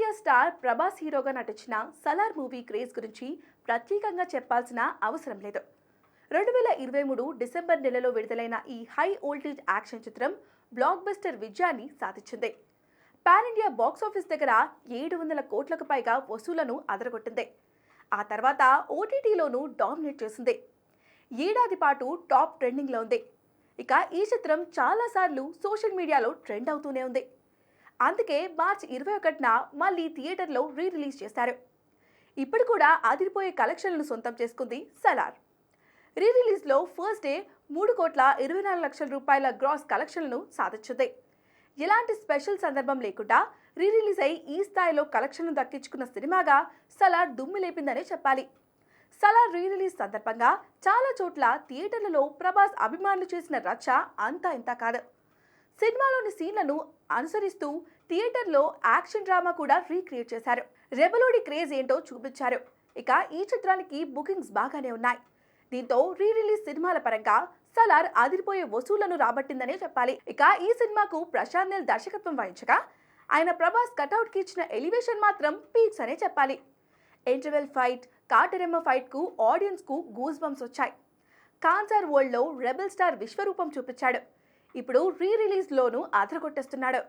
India star Prabhas హీరోగా నటించిన Salaar movie craze గురించి ప్రత్యేకంగా చెప్పాల్సిన అవసరం లేదు. 2023 డిసెంబర్ నెలలో విడుదలైన ఈ హై వోల్టేజ్ యాక్షన్ చిత్రం బ్లాక్ బస్టర్ విజయాన్ని సాధించింది. పాన్ ఇండియా బాక్సాఫీస్ దగ్గర 700 కోట్లకు పైగా వసూలను అదరగొట్టింది. ఆ తర్వాత ఓటీటీలోనూ డామినేట్ చేసింది. ఏడాది పాటు టాప్ ట్రెండింగ్లో ఉంది. ఇక ఈ చిత్రం చాలాసార్లు సోషల్ మీడియాలో ట్రెండ్ అవుతూనే ఉంది. అందుకే మార్చి 21న మళ్ళీ థియేటర్లో రిలీజ్ చేశారు. ఇప్పుడు కూడా అదిరిపోయే కలెక్షన్లను సొంతం చేసుకుంది సలార్. రిలీజ్లో ఫస్ట్ డే 3,24 లక్షల రూపాయల గ్రాస్ కలెక్షన్లను సాధించింది. ఎలాంటి స్పెషల్ సందర్భం లేకుండా రిలీజ్ అయి ఈ స్థాయిలో కలెక్షన్ను దక్కించుకున్న సినిమాగా సలార్ దుమ్ము లేపిందనే చెప్పాలి. సలార్ రిలీజ్ సందర్భంగా చాలా చోట్ల థియేటర్లలో ప్రభాస్ అభిమానులు చేసిన రచ్చ అంతా ఇంత కాదు. సినిమాలోని సీన్లను అనుసరిస్తూ థియేటర్లో యాక్షన్ డ్రామా కూడా రీక్రియేట్ చేశారు. రెబలోడి క్రేజ్ ఏంటో చూపించారు. ఇక ఈ చిత్రానికి బుకింగ్స్ బాగానే ఉన్నాయి. దీంతో రిలీజ్ సినిమాల పరంగా సలార్ అదిరిపోయే వసూళ్లను రాబట్టిందనే చెప్పాలి. ఇక ఈ సినిమాకు ప్రశాంత్ నీల్ దర్శకత్వం వహించగా ఆయన ప్రభాస్ కటౌట్ కి ఇచ్చిన ఎలివేషన్ మాత్రం పీక్స్ అనే చెప్పాలి. ఇంటర్వెల్ ఫైట్, కాటరెమ్మ ఫైట్ కు ఆడియన్స్ కు గూస్ బంప్స్ వచ్చాయి. కాన్సర్ వరల్డ్ లో రెబల్ స్టార్ విశ్వరూపం చూపించాడు. ఇప్పుడు రిలీజ్ లోనూ అదరగొట్టేస్తున్నాడు.